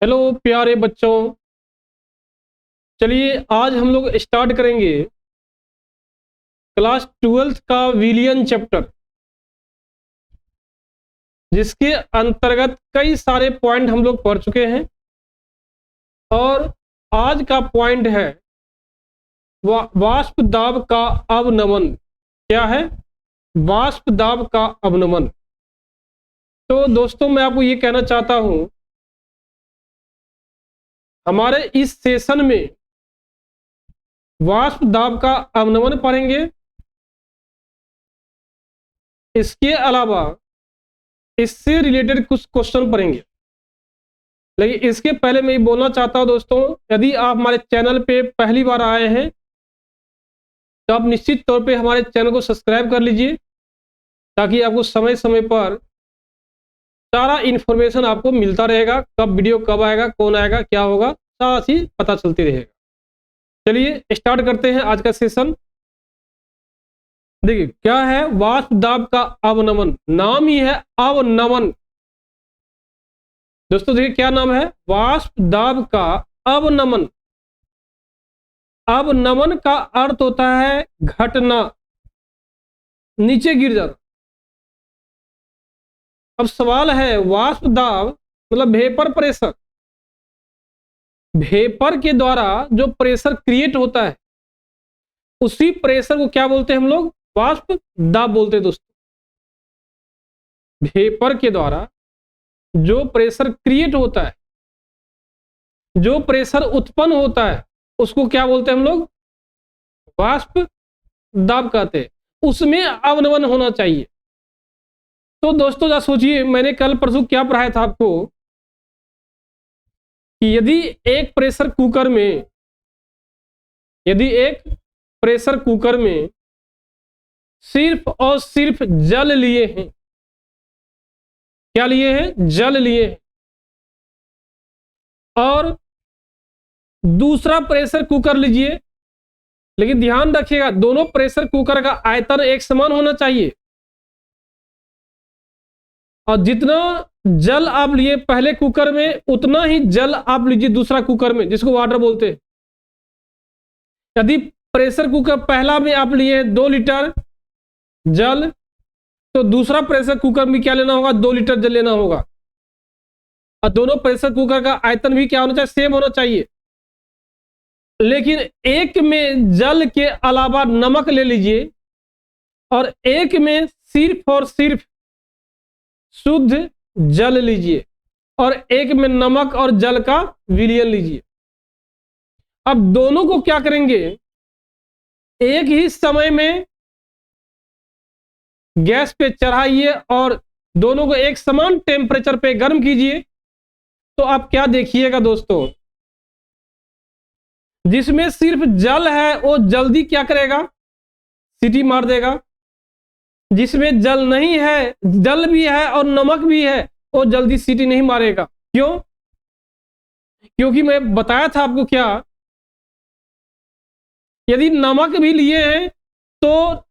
Hello प्यारे बच्चों, चलिए आज हम लोग स्टार्ट करेंगे क्लास 12th का विलियन चैप्टर, जिसके अंतर्गत कई सारे पॉइंट हम लोग पढ़ चुके हैं। और आज का पॉइंट है वाष्प दाब का अवनमन। क्या है? वाष्प दाब का अवनमन। तो दोस्तों, मैं आपको ये कहना चाहता हूं, हमारे इस सेशन में वाष्प दाब का अवनमन पढ़ेंगे। इसके अलावा इससे रिलेटेड कुछ क्वेश्चन पढ़ेंगे। लेकिन इसके पहले मैं ये बोलना चाहता हूं दोस्तों, यदि आप हमारे चैनल पे पहली बार आए हैं तो आप निश्चित तौर पे हमारे चैनल को सब्सक्राइब कर लीजिए, ताकि आपको समय समय पर सारा इन्फॉर्मेशन आपको मिलता रहेगा। कब वीडियो कब आएगा, कौन आएगा, क्या होगा, सारा चीज पता चलती रहेगा। चलिए स्टार्ट करते हैं आज का सेशन। देखिए क्या है वाष्प दाब का अवनमन। नाम ही है अवनमन। दोस्तों देखिए क्या नाम है, वाष्प दाब का अवनमन। अवनमन का अर्थ होता है घटना, नीचे गिर जाना। अब सवाल है, वाष्प दाब मतलब वेपर प्रेशर। वेपर के द्वारा जो प्रेशर क्रिएट होता है, उसी प्रेशर को क्या बोलते हैं हम लोग? वाष्प दाब बोलते हैं दोस्तों। वेपर के द्वारा जो प्रेशर क्रिएट होता है, जो प्रेशर उत्पन्न होता है, उसको क्या बोलते हैं हम लोग? वाष्प दाब कहते हैं। उसमें अवनमन होना चाहिए। तो दोस्तों जरा सोचिए, मैंने कल परसों क्या पढ़ाया था आपको कि यदि एक प्रेशर कुकर में सिर्फ और सिर्फ जल लिए हैं। क्या लिए हैं? जल लिए हैं। और दूसरा प्रेशर कुकर लीजिए, लेकिन ध्यान रखिएगा दोनों प्रेशर कुकर का आयतन एक समान होना चाहिए। और जितना जल आप लिए पहले कुकर में, उतना ही जल आप लीजिए दूसरा कुकर में, जिसको वाटर बोलते हैं। यदि प्रेशर कुकर पहला में आप लिए 2 लीटर जल, तो दूसरा प्रेशर कुकर में क्या लेना होगा? 2 लीटर जल लेना होगा। और दोनों प्रेशर कुकर का आयतन भी क्या होना चाहिए? सेम होना चाहिए। लेकिन एक में जल के अलावा नमक ले लीजिए, और एक में सिर्फ और सिर्फ शुद्ध जल लीजिए, और एक में नमक और जल का विलयन लीजिए। अब दोनों को क्या करेंगे? एक ही समय में गैस पे चढ़ाइए और दोनों को एक समान टेम्परेचर पे गर्म कीजिए। तो आप क्या देखिएगा दोस्तों, जिसमें सिर्फ जल है वो जल्दी क्या करेगा? सीटी मार देगा। जिसमें जल नहीं है, जल भी है और नमक भी है, वो जल्दी सीटी नहीं मारेगा। क्यों? क्योंकि मैं बताया था आपको क्या, यदि नमक भी लिए हैं तो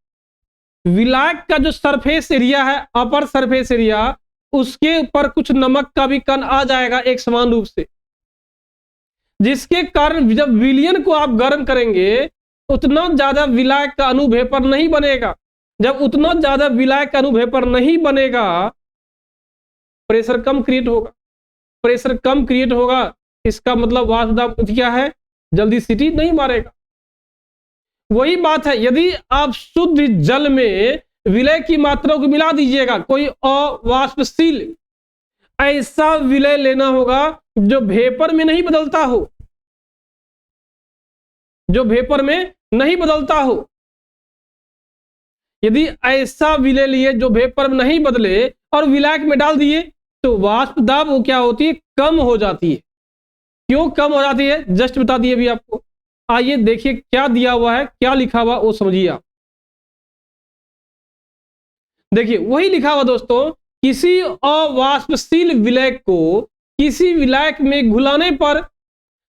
विलायक का जो सरफेस एरिया है, अपर सरफेस एरिया, उसके ऊपर कुछ नमक का भी कण आ जाएगा एक समान रूप से, जिसके कारण जब विलयन को आप गर्म करेंगे, उतना ज्यादा विलायक का अणु वेपर नहीं बनेगा। जब उतना ज्यादा विलायक का अणु वेपर नहीं बनेगा, प्रेशर कम क्रिएट होगा। प्रेशर कम क्रिएट होगा, इसका मतलब वाष्प दाब क्या है? जल्दी सीटी नहीं मारेगा। वही बात है, यदि आप शुद्ध जल में विलय की मात्रा को मिला दीजिएगा, कोई अवाष्पशील ऐसा विलय लेना होगा जो वेपर में नहीं बदलता हो, जो वेपर में नहीं बदलता हो। यदि ऐसा विलय लिए जो वेपर में नहीं बदले और विलायक में डाल दिए, तो वाष्प दाब वो क्या होती है? कम हो जाती है। क्यों कम हो जाती है? जस्ट बता दिए अभी आपको। आइए देखिए क्या दिया हुआ है, क्या लिखा हुआ वो समझिए आप। देखिए वही लिखा हुआ दोस्तों, किसी अवाष्पशील विलायक को किसी विलायक में घुलाने पर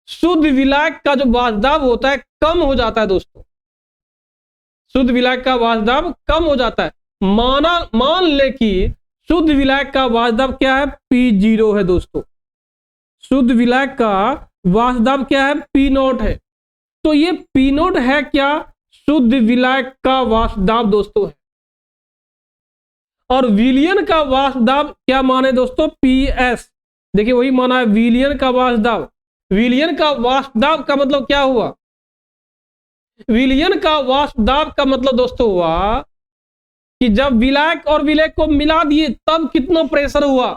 शुद्ध विलायक का जो वाष्प दाब होता है कम हो जाता है दोस्तों। शुद्ध विलायक का वाष्प दाब कम हो जाता है। मान ले कि शुद्ध विलायक का वाष्प दाब क्या है? P0 है दोस्तों। शुद्ध विलायक का वाष्प दाब क्या है? पी नॉट है। तो ये पी नॉट है क्या? शुद्ध विलायक का वाष्प दाब दोस्तों है। और विलयन का वाष्प दाब क्या माने दोस्तों? P S. देखिए वही माना है विलयन का वाष्प दाब। विलयन का वाष्प दाब का मतलब क्या हुआ? विलयन का वाष्प दाब का मतलब दोस्तों हुआ कि जब विलायक और विलेयक को मिला दिए तब कितना प्रेशर हुआ,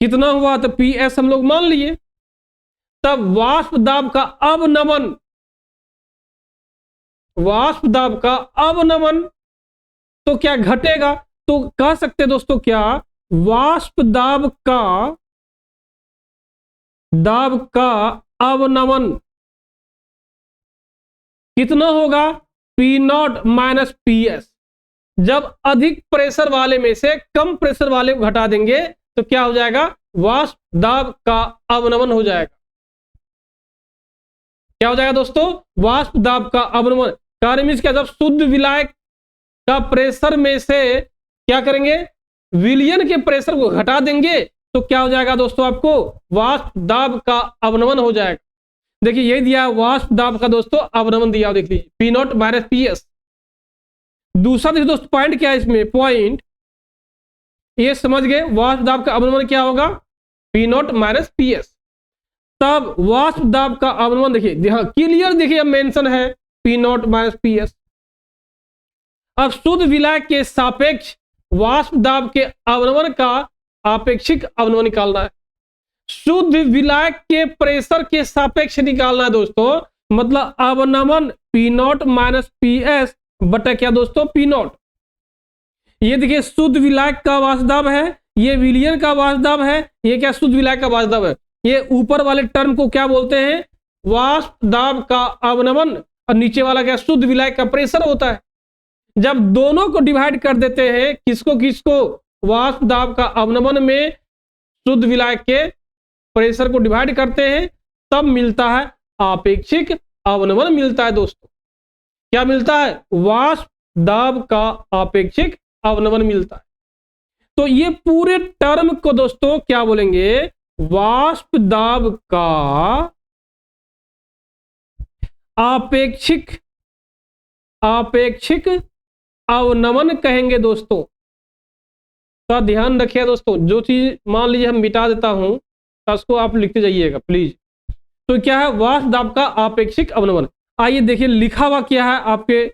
कितना हुआ? तो पी एस हम लोग मान लिए। तब वाष्प दाब का अवनमन, वाष्प दाब का अवनमन तो क्या घटेगा? तो कह सकते दोस्तों क्या वाष्प दाब का अवनमन कितना होगा? P not minus P S. जब अधिक प्रेशर वाले में से कम प्रेशर वाले को घटा देंगे तो क्या हो जाएगा? वाष्प दाब का अवनमन हो जाएगा। क्या हो जाएगा दोस्तों? वाष्प दाब का अवनमन। कार्य मीन्स क्या? जब शुद्ध विलायक का प्रेशर में से क्या करेंगे? विलयन के प्रेशर को घटा देंगे तो क्या हो जाएगा दोस्तों? आपको वाष्प दाब का अवनमन हो जाएगा। देखिए यही दिया वाष्प दाब का दोस्तों अवनमन दिया, देख लीजिए P not minus P S. दूसरा देखिए दोस्तों पॉइंट क्या है इसमें? पॉइंट ये समझ गए वाष्प दाब का अवनमन क्या होगा? P not minus P S. तब वाष्प दाब का अवनमन देखिए क्लियर, देखिए मेंशन है P not minus P S. अब शुद्ध विलायक के सापेक्ष वाष्प दाब के अवनमन का आपेक्षिक अवनमन निकालना है। शुद्ध विलायक के प्रेशर के सापेक्ष निकालना है दोस्तों, मतलब अवनमन P not minus P S बटा क्या दोस्तों? P naught. ये देखिए शुद्ध विलायक का वाष्प दाब है, ये विलयन का वाष्प दाब है, ये क्या शुद्ध विलायक का वाष्प दाब है। ये ऊपर वाले टर्म को क्या बोलते हैं? वाष्प दाब का अवनमन, और नीचे वाला क्या? शुद्ध विलायक का प्रेशर होता है। जब दोनों को डिवाइड कर देते हैं, किसको किसको? वाष्प दाब का अवनमन में शुद्ध विलायक के प्रेशर को डिवाइड करते हैं, तब मिलता है आपेक्षिक अवनमन मिलता है दोस्तों। क्या मिलता है? वाष्प दाब का आपेक्षिक अवनमन मिलता है। तो ये पूरे टर्म को दोस्तों क्या बोलेंगे? वाष्प दाब का आपेक्षिक अवनमन कहेंगे दोस्तों। तो ध्यान रखिए दोस्तों, जो चीज मान लीजिए हम मिटा देता हूं तो उसको आप लिखते जाइएगा प्लीज। तो क्या है? वाष्प दाब का आपेक्षिक अवनमन। आइए देखिए लिखा हुआ क्या है आपके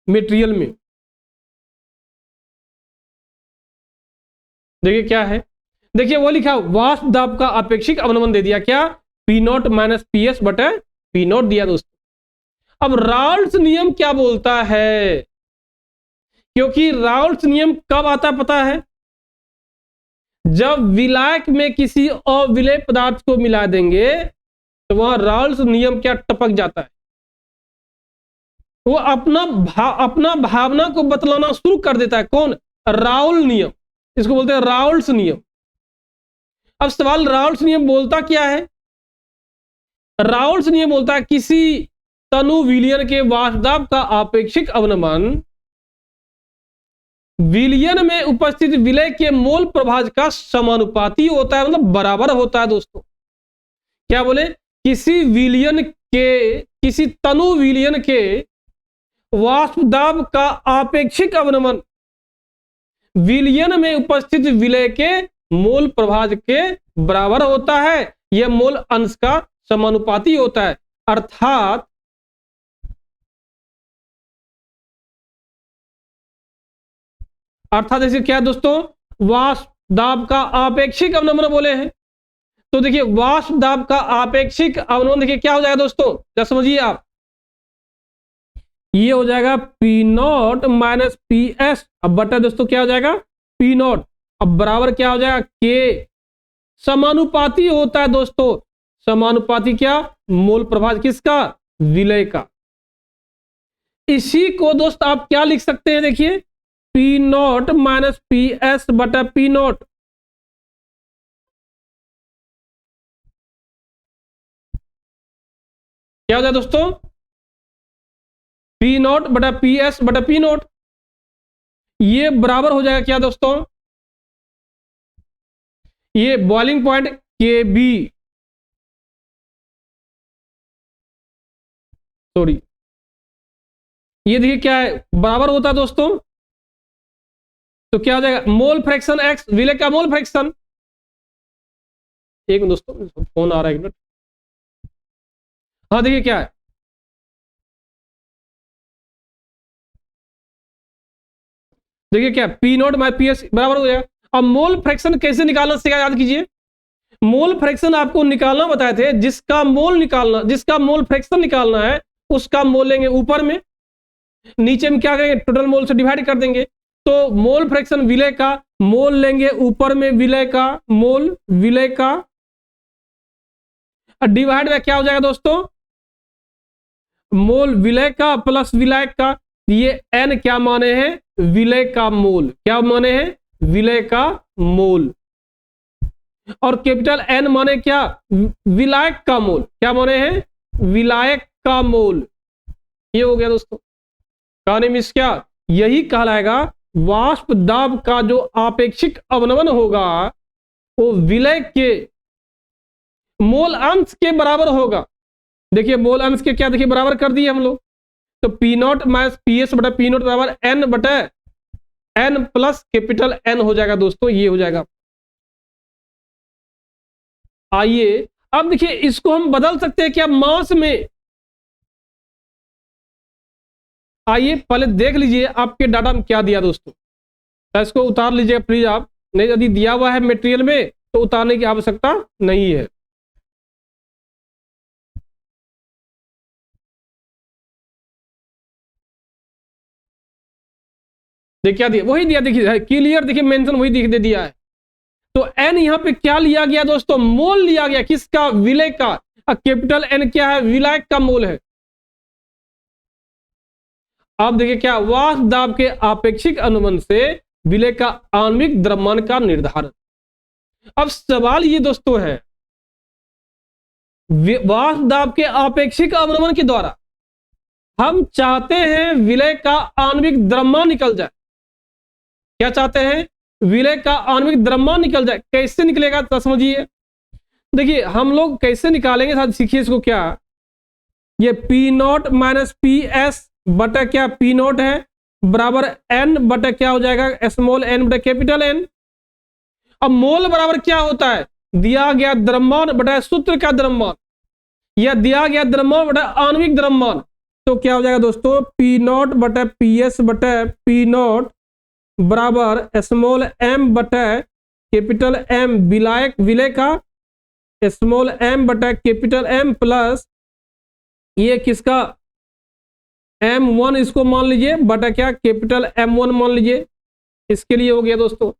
मटेरियल में। देखिए क्या है, देखिए वो लिखा वाष्प दाब का आपेक्षिक अवनमन दे दिया क्या? P not minus P S बटे पी नॉट दिया दोस्तों। अब राल्स नियम क्या बोलता है? क्योंकि राल्स नियम कब आता है पता है? जब विलायक में किसी अविलेय पदार्थ को मिला देंगे तो वहां राल्स नियम क्या टपक जाता है। वो अपना भावना को बतलाना शुरू कर देता है। कौन? राउल नियम, इसको बोलते हैं राउल्स नियम। अब सवाल राउल्स नियम बोलता क्या है? राउल्स नियम बोलता है किसी तनु विलयन के वाष्प दाब का आपेक्षिक अवनमन विलयन में उपस्थित विलय के मोल प्रभाज का समानुपाती होता है, मतलब बराबर होता है दोस्तों। क्या बोले? किसी तनु विलयन के वाष्प दाब का आपेक्षिक अवनमन विलयन में उपस्थित विलय के मोल प्रभाज के बराबर होता है, यह मोल अंश का समानुपाती होता है। अर्थात जैसे क्या दोस्तों? वाष्प दाब का आपेक्षिक अवनमन बोले हैं, तो देखिए वाष्प दाब का आपेक्षिक अवनमन देखिए क्या हो जाएगा दोस्तों, क्या समझिए आप? ये हो जाएगा P not minus P S. अब बटा दोस्तों क्या हो जाएगा? P not. अब बराबर क्या हो जाएगा? के। समानुपाती होता है दोस्तों, समानुपाती क्या? मोल प्रभाज किसका? विलय का। इसी को दोस्त आप क्या लिख सकते हैं? देखिए P not minus P S बटा पी नॉट। क्या हो जाए दोस्तों? पी नॉट बटा पी एस बटा पी नॉट। ये बराबर हो जाएगा क्या दोस्तों? ये बॉइलिंग पॉइंट के बी, सॉरी, ये देखिए क्या है, बराबर होता है दोस्तों, तो क्या हो जाएगा, मोल फ्रैक्शन एक्स, विलेय का मोल फ्रैक्शन, एक मिनट दोस्तों फोन आ रहा है, एक मिनट, हाँ देखिए क्या है, देखिए क्या, P not my P S बराबर हो जाएगा। अब मोल फ्रैक्शन कैसे निकालना सीखा, याद कीजिए, मोल फ्रैक्शन आपको निकालना बताए थे, जिसका मोल निकालना, जिसका मोल फ्रैक्शन निकालना है उसका मोल लेंगे ऊपर में, नीचे में क्या करेंगे, टोटल मोल से डिवाइड कर देंगे, तो मोल फ्रैक्शन विलेय का मोल लेंगे ऊपर में, विलेय का मोल, विलेय का डिवाइड में क्या हो जाएगा दोस्तों, मोल विलेय का प्लस विलायक का, ये एन क्या माने हैं, विलेय का मोल, क्या माने हैं, विलेय का मोल, और कैपिटल एन माने क्या, विलायक का मोल, क्या माने हैं, विलायक का मोल। ये हो गया दोस्तों, कहानी में क्या, यही कहलाएगा वाष्प दाब का जो आपेक्षिक अवनमन होगा वो विलेय के मोल अंश के बराबर होगा। देखिए मोल अंश के क्या, देखिए बराबर कर दिए हम लोग, तो P not minus P S बटा पी नॉट बराबर एन बटा एन प्लस कैपिटल एन हो जाएगा दोस्तों, ये हो जाएगा। आइए अब देखिए इसको हम बदल सकते हैं क्या, मास में, आइए पहले देख लीजिए आपके डाटा में क्या दिया दोस्तों, तो इसको उतार लीजिएगा प्लीज आप, नहीं यदि दिया हुआ है मटेरियल में तो उतारने की आवश्यकता नहीं है। देखिए क्या दिया, वही दिया, देखिए क्लियर, देखिए मेंशन वही दे दिया है। तो एन यहां पे क्या लिया गया दोस्तों, मोल लिया गया, किसका, विलेय का, कैपिटल एन क्या है, विलायक का मोल है। अब देखिए क्या, वाष्प दाब के आपेक्षिक अनुबंध से विलेय का आणविक द्रव्यमान का निर्धारण। अब सवाल ये दोस्तों है, वाष्प दाब के आपेक्षिक अवनमन के द्वारा हम चाहते हैं विलेय का आणविक द्रव्यमान निकल जाए, क्या चाहते हैं, विलेय का आणविक द्रव्यमान निकल जाए, कैसे निकलेगा तो समझिए। देखिए हम लोग कैसे निकालेंगे, साथ सीखिए इसको, क्या ये P not minus P S बटा क्या, पी नॉट है बराबर एन बटा क्या हो जाएगा, स्मॉल एन बटा कैपिटल एन। अब मोल बराबर क्या होता है, दिया गया द्रव्यमान बटा सूत्र का द्रव्यमान, या दिया गया द्रव्यमान बटा आणविक द्रव्यमान, तो क्या हो जाएगा दोस्तों, पी नॉट बटा पी एस बटा पी नॉट बराबर स्मॉल एम बटा कैपिटल एम, विलायक विलेय का स्मॉल एम बटा कैपिटल एम प्लस ये किसका M1 इसको मान लीजिए बटा क्या, कैपिटल M1 मान लीजिए, इसके लिए हो गया दोस्तों।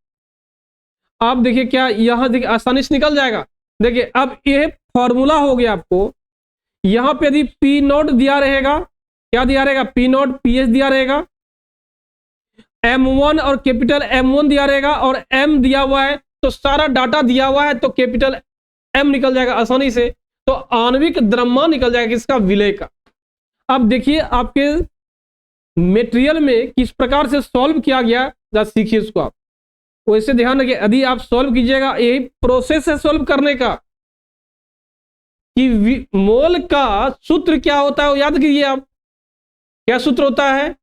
आप देखिए क्या, यहां देखिए आसानी से निकल जाएगा। देखिए अब ये फॉर्मूला हो गया आपको, यहां पे यदि पी नॉट दिया रहेगा, क्या दिया रहेगा, पी नॉट पी एस दिया रहेगा, M1 और कैपिटल M1 दिया रहेगा, और M दिया हुआ है तो सारा डाटा दिया हुआ है, तो कैपिटल M निकल जाएगा आसानी से, तो आणविक द्रव्यमान निकल जाएगा किसका, विलेय का। अब देखिए आपके मटेरियल में किस प्रकार से सॉल्व किया गया, जरा सीखिए इसको आप, वैसे ध्यान रखिए, यदि आप सॉल्व कीजिएगा, यही प्रोसेस है सॉल्व करने का, कि मोल का सूत्र क्या होता है याद कीजिए आप, क्या सूत्र होता है,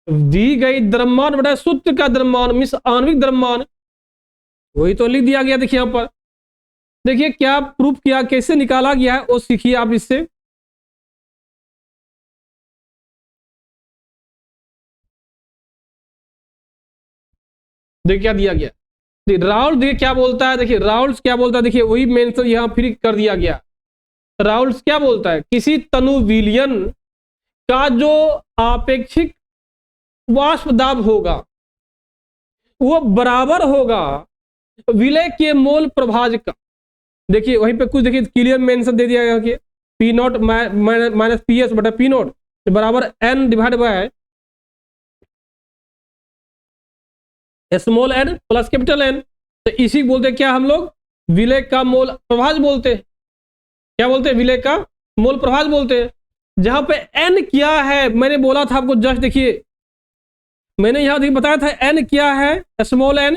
दी गई द्रव्यमान बटा सूत्र का द्रव्यमान मिस आणविक द्रव्यमान, वही तो लिख दिया गया। देखिए यहां पर देखिए क्या प्रूफ किया, कैसे निकाला गया है वो सीखिए आप इससे। देखिए क्या दिया गया, राउल्ट देखिए क्या बोलता है, देखिए राउल्ट क्या बोलता है, देखिए वही मेंशन यहां फिर कर दिया गया। राउल्ट क्या बोलता है, किसी तनु विलयन का जो आपेक्षिक वाष्प दाब होगा वो बराबर होगा विलेय के मोल प्रभाज का। देखिए वहीं पे कुछ देखिए क्लियर मेंशन दे दिया गया कि P not minus P S बटा पी नॉट बराबर N divide by small N plus capital N. तो इसी बोलते हैं क्या हम लोग, विलेय का मोल प्रभाज बोलते हैं, क्या बोलते हैं, विलेय का मोल प्रभाज बोलते हैं। जहां पे एन क्या है, मैंने बोला था आपको, जस्ट देखिए मैंने यहां बताया था एन क्या है, स्मॉल एन,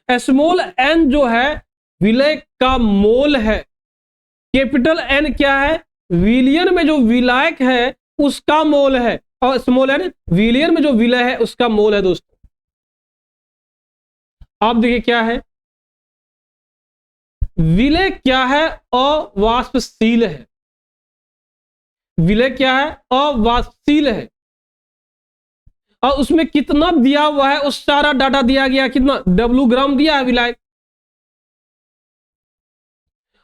स्मॉल एन जो है विलय का मोल है, कैपिटल एन क्या है, विलियन में जो विलायक है उसका मोल है, और स्मॉल एन विलियन में जो विलय है उसका मोल है। दोस्तों आप देखिए क्या है, विलय क्या है, अवाष्पशील है। विलय क्या है, अवाष्पशील है, और उसमें कितना दिया हुआ है, उस सारा डाटा दिया गया, कितना W ग्राम दिया है विलायक।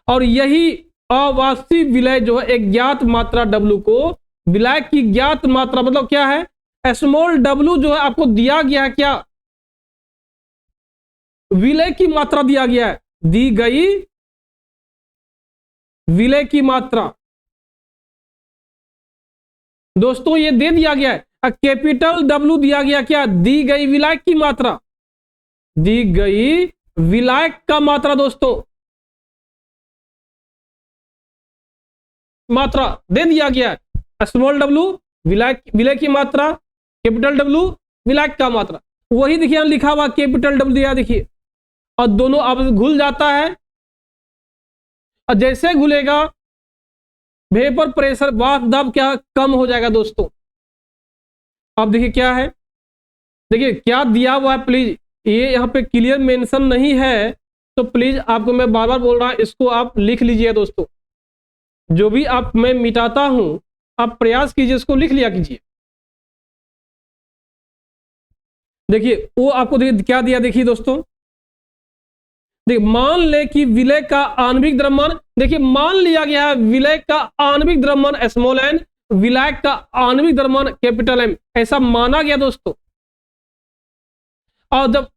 और यही अवाष्पीय विलय जो है एक ज्ञात मात्रा W को, विलायक की ज्ञात मात्रा मतलब क्या है, स्मॉल W जो है आपको दिया गया है, क्या विलय की मात्रा दिया गया है, दी गई विलय की मात्रा। दोस्तों ये दे दिया गया है, कैपिटल W दिया गया, क्या दी गई विलायक की मात्रा, दी गई विलायक का मात्रा। दोस्तों मात्रा दे दिया गया है, स्मॉल W विलय की मात्रा, कैपिटल W विलायक का मात्रा। वही देखिए लिखा हुआ कैपिटल W दिया, देखिए, और दोनों आपस में घुल जाता है, और जैसे घुलेगा वेपर प्रेशर वाष्प दाब क्या कम हो जाएगा। दोस्तों अब देखिए क्या है, देखिए क्या दिया हुआ है, प्लीज ये यहाँ पे क्लियर मेंशन नहीं है, तो प्लीज आपको मैं बार बार बोल रहा हूं, इसको आप लिख लीजिए। दोस्तों जो भी आप मैं मिटाता हूं आप प्रयास कीजिए इसको लिख लिया कीजिए। देखिए वो आपको देखिए क्या दिया, देखिए दोस्तों, देखिए मान ले कि विलय का आणविक द्रव्यमान, देखिए मान लिया गया है विलय का आणविक द्रव्यमान स्मॉल एन, विलायक का आणविक द्रव्यमान कैपिटल एम, ऐसा माना गया। दोस्तों और जब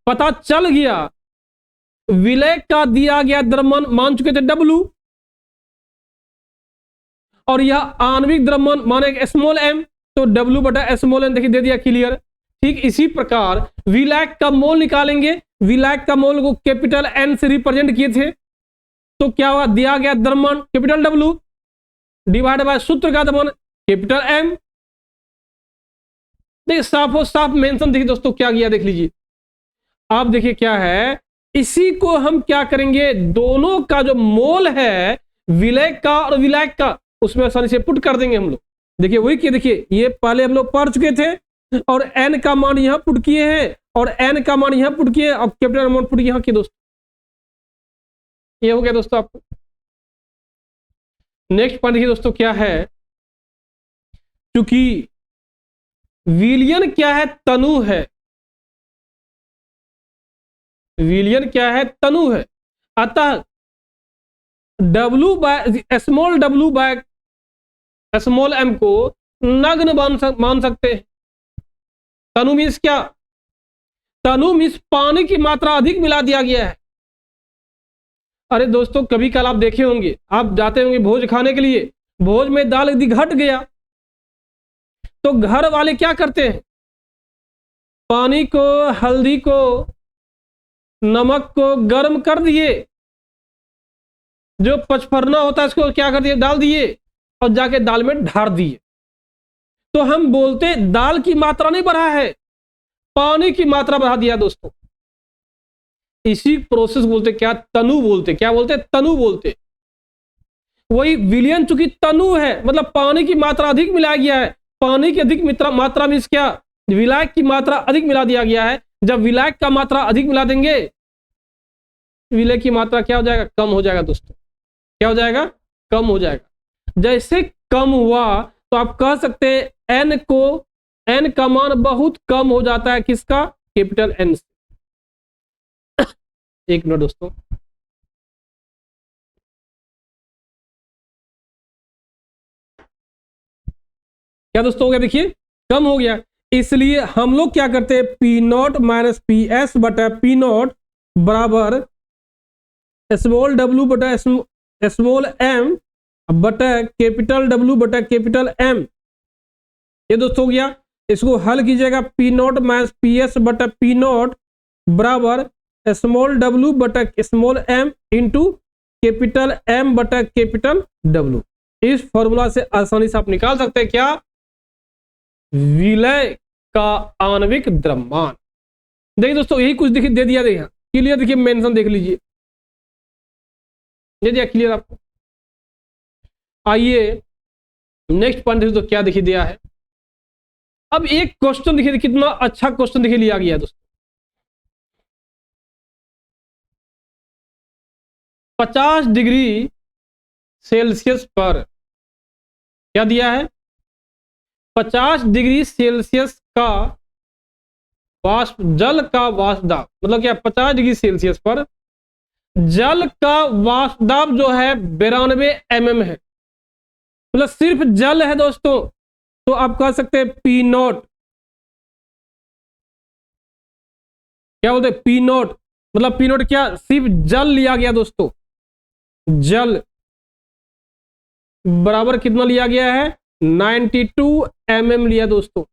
पता चल गया विलय का दिया गया द्रव्यमान मान चुके थे W, और यह आणविक द्रव्यमान माने स्मॉल एम, तो W बटा स्मॉल एन देखिए दे दिया क्लियर। ठीक इसी प्रकार विलायक का मोल निकालेंगे, विलायक का मोल को कैपिटल एन से रिप्रेजेंट किए थे, तो क्या हुआ, दिया गया द्रव्यमान कैपिटल W डिवाइड बाय सूत्र का द्रव्यमान कैपिटल एम। देखिए साफ और साफ मेंशन, देखिए दोस्तों क्या किया देख लीजिए। आप देखिए क्या है, इसी को हम क्या करेंगे, दोनों का जो मोल है विलय का और विलायक का, उसमें आसानी से पुट कर देंगे हम लोग। देखिए वही किया, देखिए ये पहले हम लोग पढ़ चुके थे, और एन का मान यहां पुट किए हैं, और एन का मान यहां पुट किए, और कैपिटल अमाउंट पुट यहां किए। दोस्तों ये हो गया। दोस्तों आपको नेक्स्ट पॉइंट देखिए दोस्तों क्या है, क्योंकि विलियन क्या है, तनु है, विलियन क्या है, तनु है, अतः W by small W by small m को नग्न मान सकते हैं। तनु मीन्स क्या, तनु मीन्स पानी की मात्रा अधिक मिला दिया गया है। अरे दोस्तों कभी कल आप देखे होंगे, आप जाते होंगे भोज खाने के लिए, भोज में दाल यदि घट गया तो घर वाले क्या करते हैं, पानी को, हल्दी को, नमक को गर्म कर दिए, जो पचफरना होता है इसको क्या कर दिए, डाल दिए, और जाके दाल में ढार दिए। तो हम बोलते दाल की मात्रा नहीं बढ़ा है, पानी की मात्रा बढ़ा दिया। दोस्तों इसी प्रोसेस बोलते क्या, तनु बोलते, क्या बोलते, तनु बोलते। वही विलियन चूंकि तनु है, मतलब पानी की मात्रा अधिक मिलाया गया है, पानी की अधिक मात्रा मीन्स क्या, विलायक की मात्रा अधिक मिला दिया गया है। जब विलायक का मात्रा अधिक मिला देंगे, विलय की मात्रा क्या हो जाएगा, कम हो जाएगा। दोस्तों क्या हो जाएगा, कम हो जाएगा। जैसे कम हुआ तो आप कह सकते हैं एन को, एन का मान बहुत कम हो जाता है, किसका, कैपिटल एन से। एक मिनट दोस्तों, क्या दोस्तों हो गया, देखिए कम हो गया। इसलिए हम लोग क्या करते हैं, P not minus P S बटा पी नॉट बराबर स्मॉल W बटा स्मॉल m बटा कैपिटल W बटा कैपिटल M। ये दोस्तों हो गया। इसको हल कीजिएगा, P not minus P S बटा पी नॉट बराबर स्मॉल W बटा small m into capital M बटा कैपिटल W। इस फॉर्मूला से आसानी से आप निकाल सकते हैं क्या, विलय का आणविक द्रव्यमान। देखिए दोस्तों यही कुछ देखिए दे दिया, देखिए क्लियर, देखिए मेंशन देख लीजिए, ये दिया क्लियर आपको। आइए नेक्स्ट पॉइंट तो क्या देखिए दिया है। अब एक क्वेश्चन देखिए, कितना अच्छा क्वेश्चन देखिए लिया गया है दोस्तों। 50 डिग्री सेल्सियस पर क्या दिया है, 50 डिग्री सेल्सियस का वाष्प, जल का वाष्प दाब, मतलब क्या 50 डिग्री सेल्सियस पर जल का वाष्प दाब जो है 92 mm है, मतलब सिर्फ जल है दोस्तों, तो आप कह सकते हैं पी नॉट, क्या बोलते हैं पी नॉट, मतलब पी नॉट क्या, सिर्फ जल लिया गया दोस्तों, जल बराबर कितना लिया गया है 92 mm लिया दोस्तों।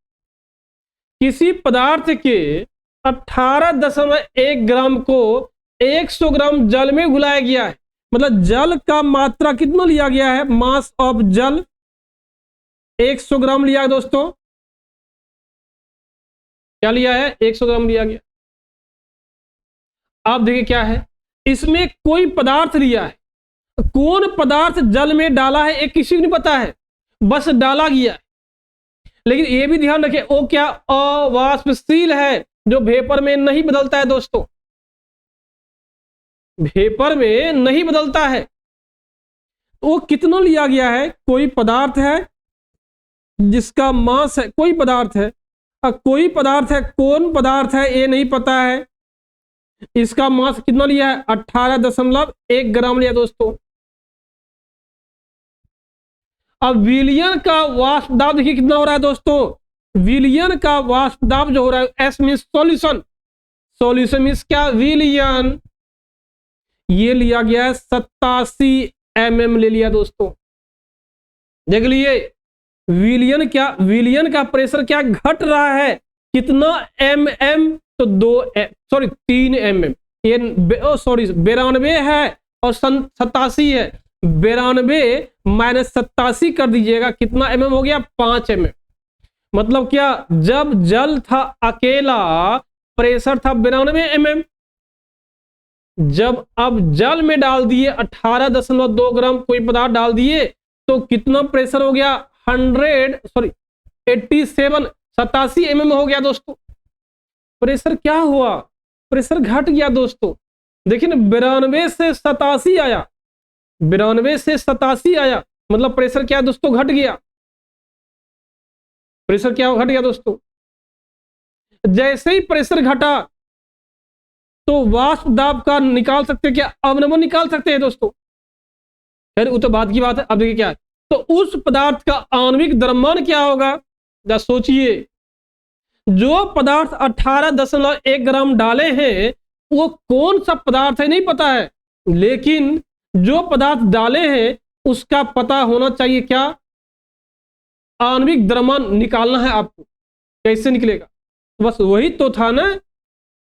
किसी पदार्थ के 18.1 ग्राम को 100 ग्राम जल में घुलाया गया है, मतलब जल का मात्रा कितना लिया गया है, मास ऑफ जल 100 ग्राम लिया है दोस्तों, क्या लिया है 100 ग्राम लिया गया। आप देखिए क्या है, इसमें कोई पदार्थ लिया है, कौन पदार्थ जल में डाला है एक किसी को नहीं पता है, बस डाला गया है। लेकिन यह भी ध्यान रखें वो क्या अवाष्पशील है, जो वेपर में नहीं बदलता है दोस्तों, वेपर में नहीं बदलता है। वो कितना लिया गया है, कोई पदार्थ है जिसका मास है, कोई पदार्थ है, कोई पदार्थ है, कौन पदार्थ है ये नहीं पता है, इसका मास कितना लिया है 18.1 ग्राम लिया दोस्तों। अब विलियन का वाष्प दाब देखिए कितना हो रहा है दोस्तों, विलियन का वाष्प दाब जो हो रहा है, S means solution, solution means क्या विलियन, ये लिया गया है 87 mm ले लिया दोस्तों। देख लिए विलियन क्या, विलियन का प्रेशर क्या घट रहा है, कितना mm, तो 3 mm, ये 92 है और 87 है, 92 माइनस 87 कर दीजिएगा, कितना mm हो गया 5 mm। मतलब क्या, जब जल था अकेला प्रेशर था 92 mm, जब अब जल में डाल दिए 18.2 ग्राम कोई पदार्थ डाल दिए तो कितना प्रेशर हो गया 87 mm हो गया दोस्तों। प्रेशर क्या हुआ, प्रेशर घट गया दोस्तों। देखिए ना 92 से 87 आया, 92 से 87 आया, मतलब प्रेशर क्या दोस्तों घट गया, प्रेशर क्या घट गया दोस्तों। जैसे ही प्रेशर घटा तो वाष्प दाब का निकाल सकते हैं क्या, अवनमन निकाल सकते हैं दोस्तों, फिर वो तो बात की बात है। अब देखिए क्या है, तो उस पदार्थ का आणविक द्रव्यमान क्या होगा, जरा सोचिए। जो पदार्थ 18.1 ग्राम डाले हैं वो कौन सा पदार्थ है नहीं पता है, लेकिन जो पदार्थ डाले हैं उसका पता होना चाहिए, क्या आणविक द्रव्यमान निकालना है आपको। कैसे निकलेगा, बस वही तो था ना,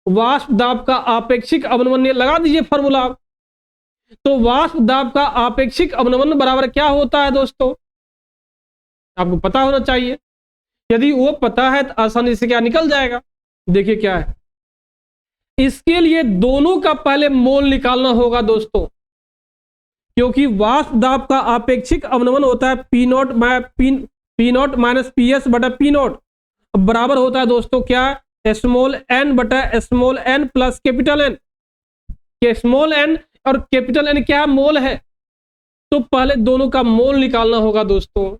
वाष्प दाब का आपेक्षिक अवनमन, लगा दीजिए फॉर्मूला। तो वाष्प दाब का आपेक्षिक अवनमन बराबर क्या होता है दोस्तों, आपको पता होना चाहिए। यदि वो पता है तो आसानी से क्या निकल जाएगा। देखिए क्या है, इसके लिए दोनों का पहले मोल निकालना होगा दोस्तों, क्योंकि वाष्प दाब का आपेक्षिक अवनमन होता है P not minus P S बटा पी नॉट, बराबर होता है दोस्तों क्या, स्मॉल एन बटा small N plus capital N. Small N और कैपिटल एन क्या है, मोल है। तो पहले दोनों का मोल निकालना होगा दोस्तों,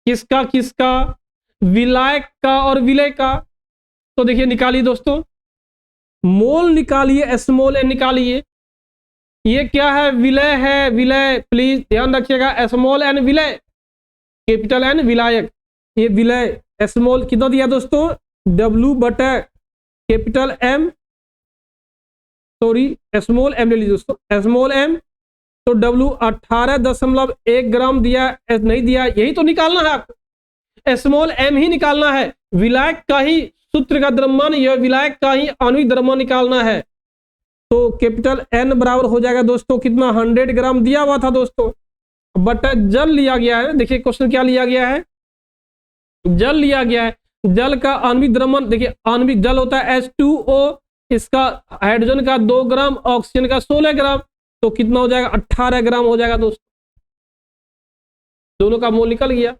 किसका किसका, विलायक का और विलय का। तो देखिए निकालिए दोस्तों, मोल निकालिए, स्मॉल एन निकालिए। ये क्या है, विलय है, विलय, प्लीज ध्यान रखिएगा, स्मॉल एन विलय, कैपिटल एन विलायक। ये विलय स्मॉल कितना दिया दोस्तों, W बटा capital M, sorry small M ले लीजिए दोस्तों, स्मॉल एम। तो W 18.1 ग्राम दिया, नहीं दिया, यही तो निकालना है आपको, स्मॉल एम ही निकालना है। विलायक का ही सूत्र का द्रव्यमान, यह विलायक का ही आणविक द्रव्यमान निकालना है। तो कैपिटल एन बराबर हो जाएगा दोस्तों कितना, 100 ग्राम दिया हुआ था दोस्तों, बटा जल लिया गया है। देखिए क्वेश्चन क्या लिया गया है, जल लिया गया है। जल का आणविक द्रव्यमान, देखिए आणविक जल होता है H2O इसका हाइड्रोजन का 2 ग्राम, ऑक्सीजन का 16 ग्राम, तो कितना हो जाएगा 18 ग्राम हो जाएगा दोस्तों। दोनों का मोल निकल गया।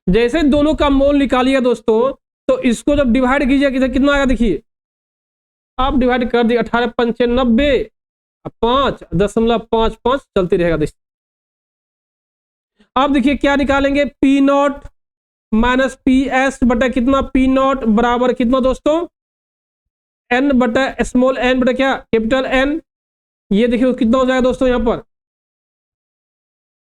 जैसे दोनों का मोल निकालिए दोस्तों, तो इसको जब डिवाइड कीजिए कितना आएगा देखिए, आप डिवाइड कर दिए 18 पंचे 90, 5.55 चलते रहेगा दोस्तों। अब देखिए क्या निकालेंगे, P not minus P S बटा कितना, पी नॉट बराबर कितना दोस्तों, एन बटा स्मॉल एन बटा क्या कैपिटल एन। ये देखिए कितना हो जाएगा दोस्तों यहाँ पर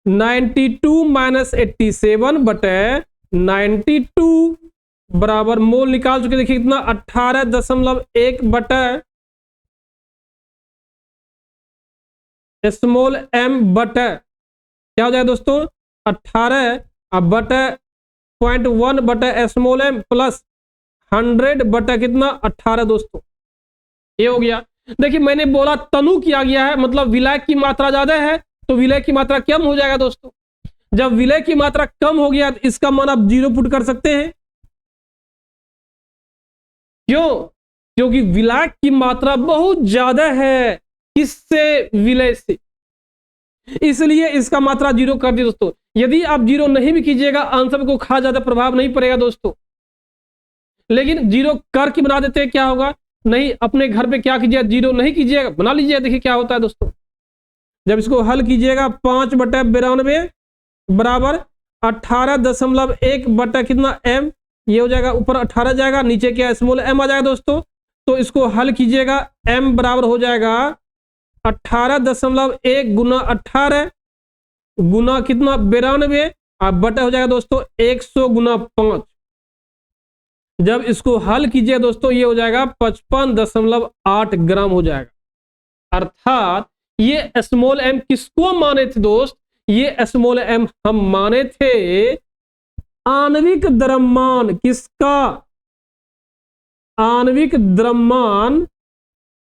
92 माइनस 87 बटे 92 बराबर मोल निकाल चुके, देखिए कितना 18.1 बटा स्मॉल एम बटा क्या हो जाएगा दोस्तों 18 बटा 0.1 बटा स्मॉल एम प्लस 100 बटा कितना 18 दोस्तों। ये हो गया। देखिए मैंने बोला तनु किया गया है, मतलब विलय की मात्रा ज्यादा है तो विलय की मात्रा कम हो जाएगा दोस्तों। जब विलय की मात्रा कम हो गया तो इसका मान आप 0 पुट कर सकते हैं। क्यों? क्योंकि विलय की मात्रा बहुत ज्यादा है किससे, विलय से, इसलिए इसका मात्रा 0 कर दी दोस्तों। यदि आप 0 नहीं भी कीजिएगा आंसर को खा ज्यादा प्रभाव नहीं पड़ेगा दोस्तों, लेकिन 0 करके बना देते हैं क्या होगा, नहीं अपने घर पे क्या कीजिएगा 0 नहीं कीजिएगा, बना लीजिएगा। देखिए क्या होता है दोस्तों, जब इसको हल कीजिएगा 5 बटा 92 बराबर 18.1 बटा कितना एम, ये हो जाएगा ऊपर 18 जाएगा, नीचे क्या स्मॉल एम आ जाएगा दोस्तों। तो इसको हल कीजिएगा, एम बराबर हो जाएगा 18.1 गुना 18 गुना कितना 92 और बटा हो जाएगा दोस्तों 100 गुना 5। जब इसको हल कीजिए दोस्तों ये हो जाएगा 55.8 ग्राम हो जाएगा। अर्थात ये स्मॉल एम किसको माने थे दोस्त, ये स्मॉल एम हम माने थे आणविक द्रव्यमान, किसका, आणविक द्रव्यमान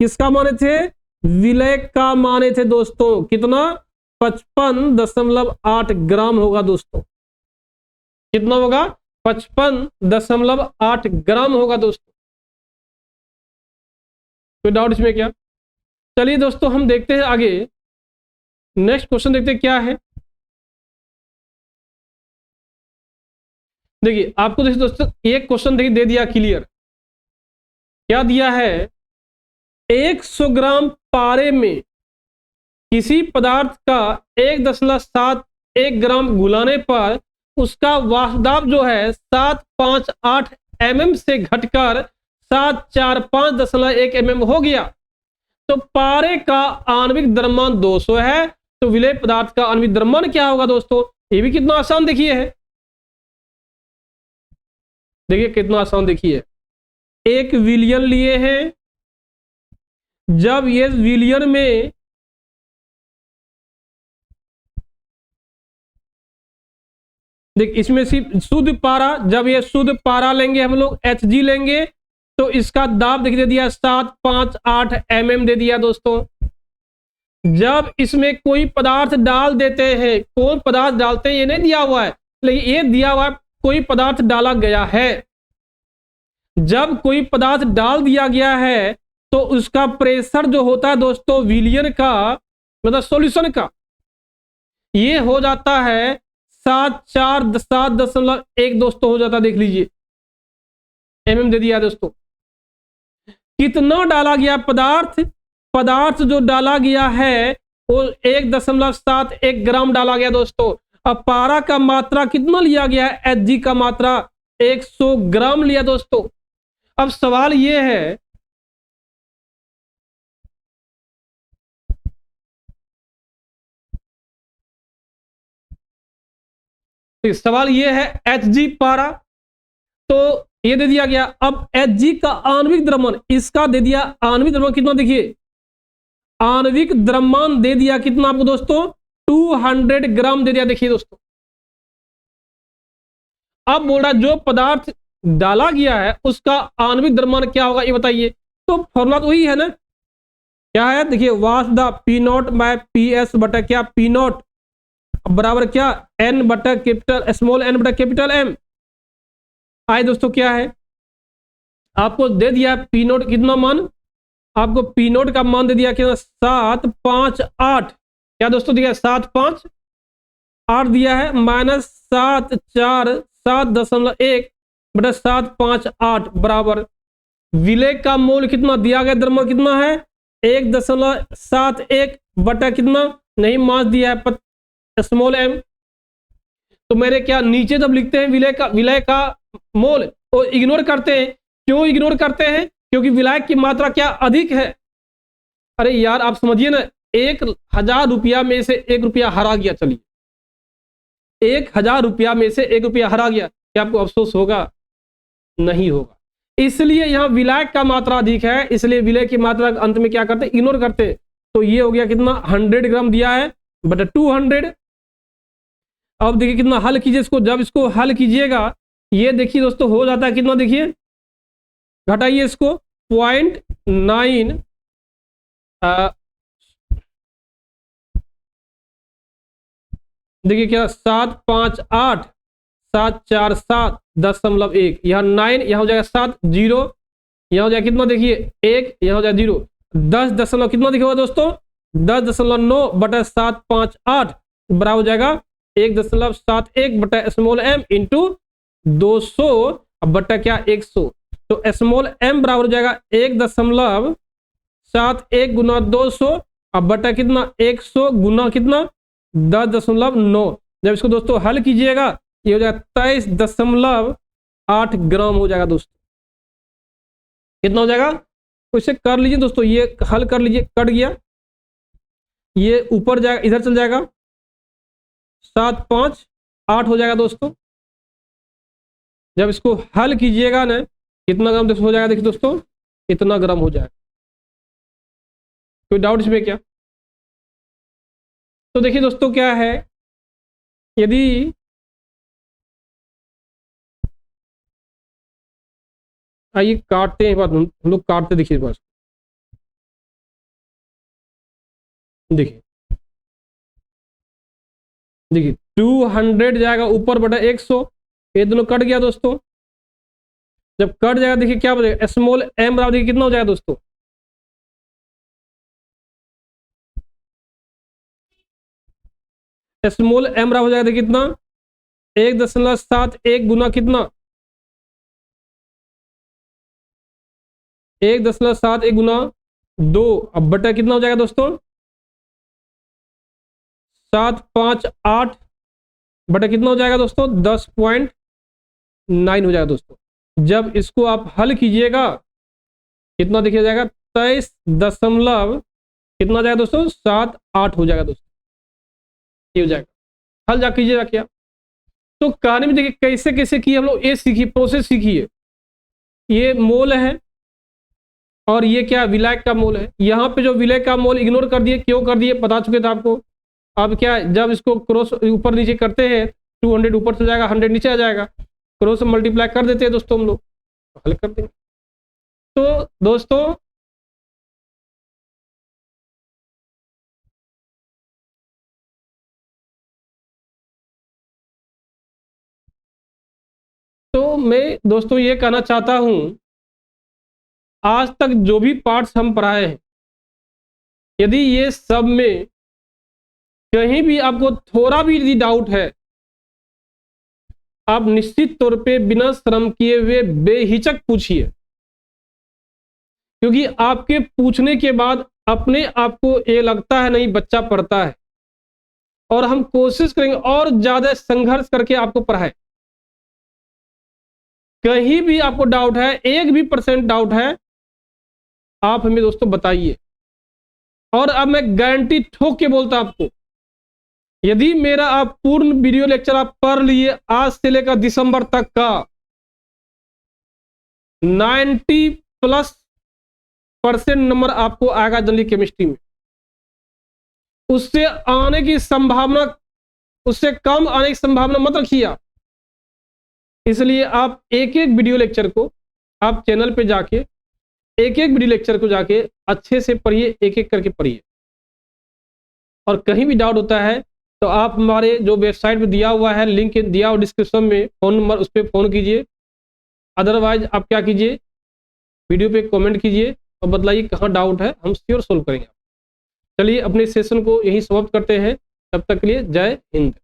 किसका माने थे, विलय का माने थे दोस्तों। कितना 55.8 ग्राम होगा दोस्तों, कितना होगा 55.8 ग्राम होगा दोस्तों। कोई डाउट इसमें क्या? चलिए दोस्तों हम देखते हैं आगे, नेक्स्ट क्वेश्चन देखते हैं क्या है। देखिए आपको देखिए दोस्तों एक क्वेश्चन देखिए दे दिया क्लियर, क्या दिया है, 100 ग्राम पारे में किसी पदार्थ का 1.71 ग्राम घुलाने पर उसका वाष्प दाब जो है 758 mm से घटकर 745.1 mm हो गया। तो पारे का आणविक द्रव्यमान 200 है, तो विलय पदार्थ का आणविक द्रव्यमान क्या होगा दोस्तों। ये भी कितना आसान देखिए है, देखिए कितना आसान देखिए, एक विलियन लिए हैं, जब ये विलियन में देख इसमें सिर्फ शुद्ध पारा, जब ये शुद्ध पारा लेंगे हम लोग Hg लेंगे तो इसका दाब देखिए दे दिया 758 mm दे दिया दोस्तों। जब इसमें कोई पदार्थ डाल देते हैं, कौन पदार्थ डालते हैं ये नहीं दिया हुआ है, लेकिन ये दिया हुआ है कोई पदार्थ डाला गया है। जब कोई पदार्थ डाल दिया गया है तो उसका प्रेशर जो होता है दोस्तों विलियन का, मतलब सॉल्यूशन का, ये हो जाता है 7.1 दोस्तों हो जाता, देख लीजिए mm दे दिया दोस्तों। कितना डाला गया पदार्थ, पदार्थ जो डाला गया है वो 1.71 ग्राम डाला गया दोस्तों। अब पारा का मात्रा कितना लिया गया है, Hg का मात्रा 100 ग्राम लिया दोस्तों। अब सवाल ये है, सवाल ये है Hg पारा तो ये दे दिया गया। अब Hg का आणविक द्रव्यमान, इसका दे दिया आणविक द्रव्यमान कितना, देखिए आणविक द्रव्यमान दे दिया कितना आपको दोस्तों 200 ग्राम दे दिया। देखिए दोस्तों अब बोल रहा है जो पदार्थ डाला गया है उसका आणविक द्रव्यमान क्या होगा ये बताइए। तो फॉर्मूला तो वही है ना, क्या है देखिए वाष्प दाब P not by P S बटा क्या पी नॉट बराबर क्या एन बटा कैपिटल स्मॉल एन बटा कैपिटल एम। आए दोस्तों क्या है, आपको दे दिया पी नोट कितना मान, आपको पी नोट का मान दे दिया कितना 758, क्या दोस्तों दिया 758 दिया है, माइनस 747.1 बटा 758 बराबर विलय का मोल कितना दिया गया, द्रव्यमान कितना है 1.71 बटा कितना नहीं मास दिया है स्मॉल एम। तो मेरे क्या नीचे जब लिखते हैं विलय का मोल वो इग्नोर करते हैं, क्यों इग्नोर करते हैं, क्योंकि विलायक की मात्रा क्या अधिक है। अरे यार आप समझिए ना, 1000 रुपया में से 1 रुपया हरा गया, चलिए 1000 रुपया में से 1 रुपया हरा गया, क्या आपको अफसोस होगा, नहीं होगा। इसलिए यहां विलायक का मात्रा अधिक है, इसलिए विलय की मात्रा अंत में क्या करते इग्नोर करते। तो ये हो गया कितना 100 ग्राम दिया है बटा 200। अब देखिए कितना हल कीजिए इसको, जब इसको हल कीजिएगा ये देखिए दोस्तों हो जाता है कितना, देखिए घटाइए इसको 0.9 देखिए क्या 758.747.1 यहाँ 9 यहाँ हो जाएगा 7 0 यहाँ हो जाएगा कितना देखिए 1 यहाँ हो जाएगा 0 10 दशमलव कितना दिखेगा दोस्तों 10.9 बटा 758 बराबर हो जाएगा 1.71 बटा स्मॉल एम इंटू 200 बटा क्या 100। तो स्मॉल एम बराबर हो जाएगा 1.71 गुना 200 अब बटा कितना 100 गुना कितना 10.9। जब इसको दोस्तों हल कीजिएगा ये हो जाएगा 23.8 ग्राम हो जाएगा दोस्तों। कितना हो जाएगा तो इसे कर लीजिए दोस्तों, ये हल कर लीजिए, कट गया ये ऊपर जाएगा इधर चल जाएगा 7 5 8 हो जाएगा दोस्तों। जब इसको हल कीजिएगा ना कितना ग्राम हो जाएगा, देखिए दोस्तों इतना ग्राम हो जाएगा। कोई डाउट इसमें क्या? तो देखिए दोस्तों क्या है, यदि आइए काटते हैं बात, हम लोग काटते देखिए बस, देखिए देखिए 200 जाएगा ऊपर बटा 100, ये दोनों कट गया दोस्तों। जब कट जाएगा देखिए क्या बचेगा स्मॉल एम बराबर देखिए कितना हो जाएगा दोस्तों स्मॉल एम बराबर हो जाएगा देखिए कितना 1.71 गुना कितना 1.71 गुना 2 अब बटा कितना हो जाएगा दोस्तों 758 बटा कितना हो जाएगा दोस्तों 10.9 हो जाएगा दोस्तों। जब इसको आप हल कीजिएगा कितना देखिए जाएगा 23 दशमलव कितना जाएगा दोस्तों 78 हो जाएगा दोस्तों, ये हो जाएगा। हल जा कीजिएगा क्या, तो कहानी में देखिए कैसे कैसे किए हम लोग, ये सीखिए प्रोसेस सीखिए। ये मोल है और ये क्या विलायक का मोल है। यहाँ पे जो विलय का मोल इग्नोर कर दिए, क्यों कर दिए बता चुके थे आपको। अब क्या जब इसको क्रॉस ऊपर नीचे करते हैं 200 ऊपर से जाएगा 100 नीचे आ जाएगा, क्रॉस मल्टीप्लाई कर देते हैं दोस्तों हम लोग, हल कर देंगे। तो दोस्तों तो मैं दोस्तों ये कहना चाहता हूं आज तक जो भी पार्ट्स हम पढ़ाए हैं यदि ये सब में कहीं भी आपको थोड़ा भी यदि डाउट है आप निश्चित तौर पे बिना श्रम किए हुए बेहिचक पूछिए, क्योंकि आपके पूछने के बाद अपने आप को ये लगता है नहीं बच्चा पढ़ता है, और हम कोशिश करेंगे और ज्यादा संघर्ष करके आपको पढ़ाए। कहीं भी आपको डाउट है 1 भी % डाउट है आप हमें दोस्तों बताइए। और अब मैं गारंटी ठोक के बोलता आपको यदि मेरा आप पूर्ण वीडियो लेक्चर आप पढ़ लिए आज से लेकर दिसंबर तक का 90+ % नंबर आपको आएगा जनरल केमिस्ट्री में। उससे आने की संभावना, उससे कम आने की संभावना मत रखिए। इसलिए आप एक एक वीडियो लेक्चर को आप चैनल पे जाके एक एक वीडियो लेक्चर को जाके अच्छे से पढ़िए, एक एक करके पढ़िए। और कहीं भी डाउट होता है तो आप हमारे जो वेबसाइट पे दिया हुआ है लिंक दिया हुआ डिस्क्रिप्शन में, फोन नंबर उस पर फोन कीजिए। अदरवाइज आप क्या कीजिए वीडियो पे कमेंट कीजिए और बतलाइए कहाँ डाउट है, हम श्योर सोल्व करेंगे। चलिए अपने सेशन को यहीं समाप्त करते हैं, तब तक के लिए जय हिंद।